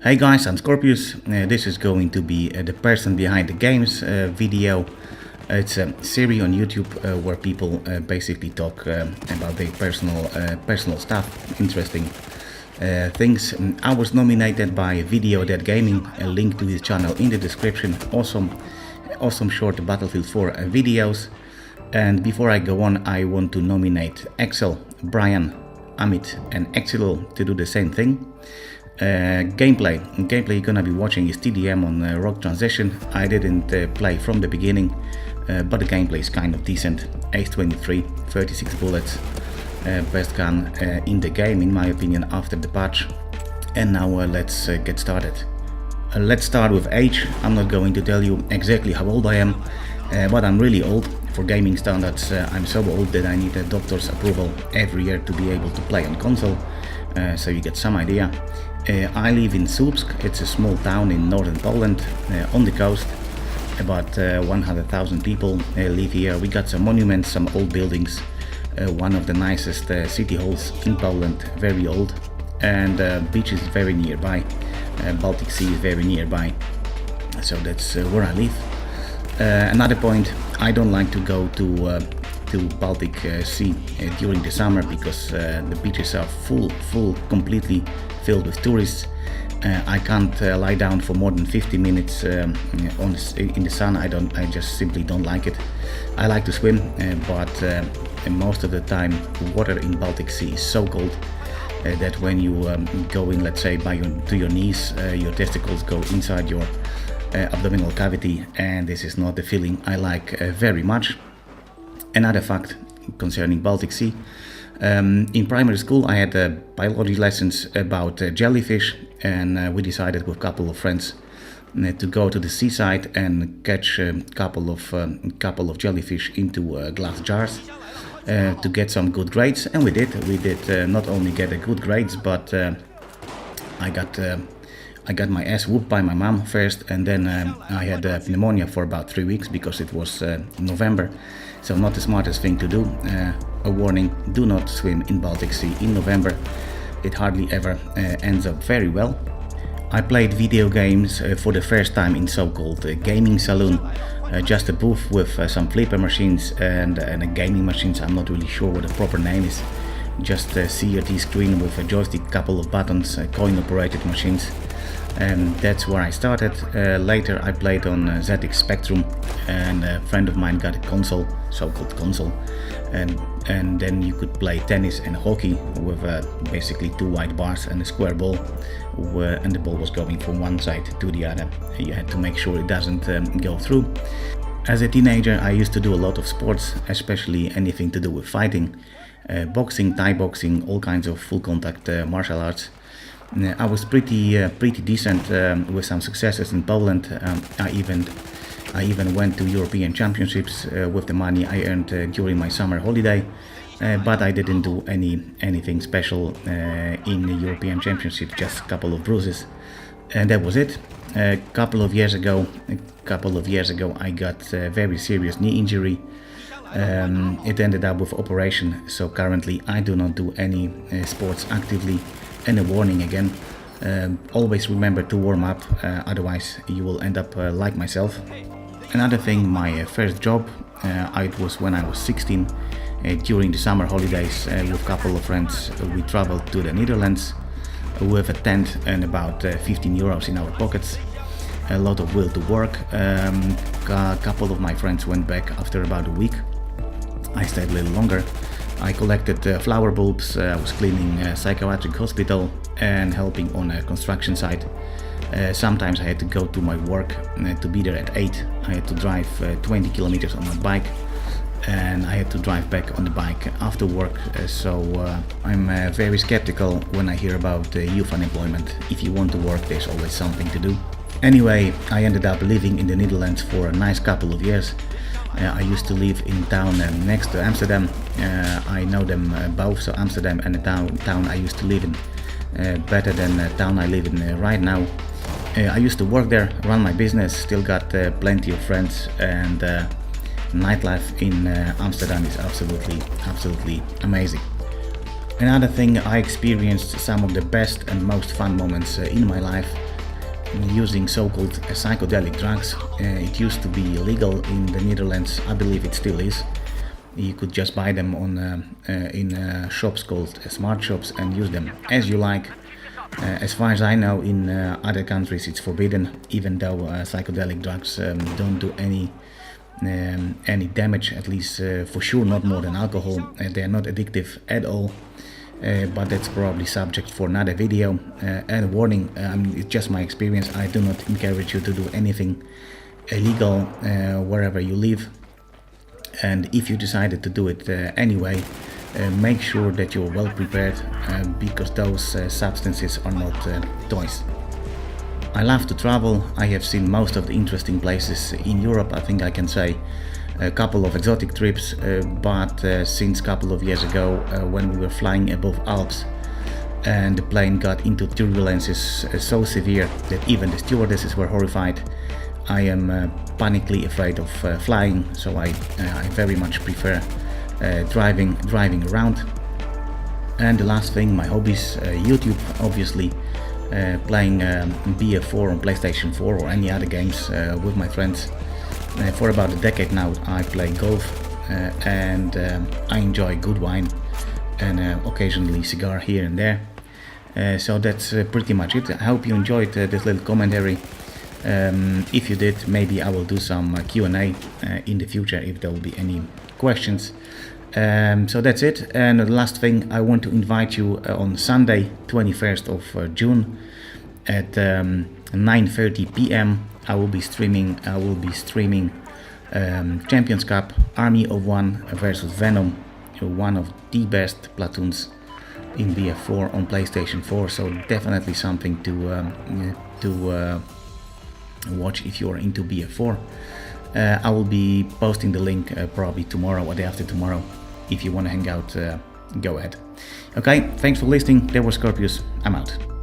Hey guys, I'm Scorpius. This is going to be the person behind the games video. It's a series on YouTube where people basically talk about their personal stuff, interesting things. I was nominated by VideoDeadGaming, a link to his channel in the description. Awesome short Battlefield 4 videos. And before I go on, I want to nominate Ekclyl, Brian, Amit and Ekclyl to do the same thing. Gameplay you're gonna be watching is TDM on Rock Transition. I didn't play from the beginning, but the gameplay is kind of decent. Ace 23, 36 bullets, best gun in the game in my opinion after the patch. And now let's get started. Let's start with age. I'm not going to tell you exactly how old I am, but I'm really old. For gaming standards, I'm so old that I need a doctor's approval every year to be able to play on console, so you get some idea. I live in Słupsk. It's a small town in northern Poland, on the coast. About 100,000 people live here. We got some monuments, some old buildings, one of the nicest city halls in Poland, very old, and beach is very nearby. Baltic Sea is very nearby, so that's where I live. Another point, I don't like to go to Baltic Sea during the summer because the beaches are completely filled with tourists. I can't lie down for more than 50 minutes in the sun. I just simply don't like it. I like to swim, but most of the time water in Baltic Sea is so cold that when you go in, let's say to your knees, your testicles go inside your abdominal cavity, and this is not the feeling I like very much. Another fact concerning Baltic Sea, in primary school I had biology lessons about jellyfish, and we decided with a couple of friends to go to the seaside and catch a couple of jellyfish into glass jars to get some good grades, and we did not only get good grades, but I got my ass whooped by my mom first, and then I had pneumonia for about 3 weeks because it was November, so not the smartest thing to do. A warning, do not swim in Baltic Sea in November. It hardly ever ends up very well. I played video games for the first time in so-called gaming saloon, just a booth with some flipper machines and a gaming machines. I'm not really sure what the proper name is. Just a CRT screen with a joystick, couple of buttons, coin-operated machines. And that's where I started. Later I played on ZX Spectrum, and a friend of mine got a console, so-called console, and then you could play tennis and hockey with basically two white bars and a square ball, and the ball was going from one side to the other. You had to make sure it doesn't go through. As a teenager I used to do a lot of sports, especially anything to do with fighting, boxing, Thai boxing, all kinds of full contact martial arts. I was pretty decent with some successes in Poland. I even went to European Championships with the money I earned during my summer holiday, but I didn't do anything special in the European Championship, just a couple of bruises, and that was it. A couple of years ago I got a very serious knee injury. It ended up with operation, so currently I do not do any sports actively. And a warning again, always remember to warm up, otherwise you will end up like myself. Another thing, my first job, it was when I was 16, during the summer holidays with a couple of friends. We traveled to the Netherlands with a tent and about 15 euros in our pockets. A lot of will to work. A couple of my friends went back after about a week. I stayed a little longer. I collected flower bulbs, I was cleaning a psychiatric hospital and helping on a construction site. Sometimes I had to go to my work to be there at 8. I had to drive 20 kilometers on my bike, and I had to drive back on the bike after work, so I'm very skeptical when I hear about youth unemployment. If you want to work, there's always something to do. Anyway, I ended up living in the Netherlands for a nice couple of years. I used to live in town next to Amsterdam. I know them both, so Amsterdam and the town I used to live in better than the town I live in right now. I used to work there, run my business, still got plenty of friends, and nightlife in Amsterdam is absolutely amazing. Another thing, I experienced some of the best and most fun moments in my life using so-called psychedelic drugs. It used to be illegal in the Netherlands. I believe it still is. You could just buy them on in shops called smart shops and use them as you like. As far as I know, in other countries it's forbidden, even though psychedelic drugs don't do any damage, at least for sure not more than alcohol. They are not addictive at all. But that's probably subject for another video. And a warning, it's just my experience. I do not encourage you to do anything illegal wherever you live. And if you decided to do it anyway, make sure that you're well prepared, because those substances are not toys. I love to travel. I have seen most of the interesting places in Europe. I think I can say a couple of exotic trips, but since a couple of years ago, when we were flying above Alps and the plane got into turbulences so severe that even the stewardesses were horrified, I am panically afraid of flying, so I very much prefer driving around. And the last thing, my hobbies, YouTube, obviously, playing BF4 on PlayStation 4 or any other games with my friends. For about a decade now I play golf, and I enjoy good wine and occasionally cigar here and there. So that's pretty much it. I hope you enjoyed this little commentary. If you did, maybe I will do some Q&A in the future if there will be any questions. So that's it. And the last thing, I want to invite you on Sunday 21st of June at 9:30 p.m. I will be streaming Champions Cup Army of One versus Venom, one of the best platoons in BF4 on PlayStation 4. So definitely something to watch if you're into BF4. I will be posting the link probably tomorrow or the day after tomorrow. If you want to hang out, go ahead. Okay, thanks for listening. That was Scorpius. I'm out.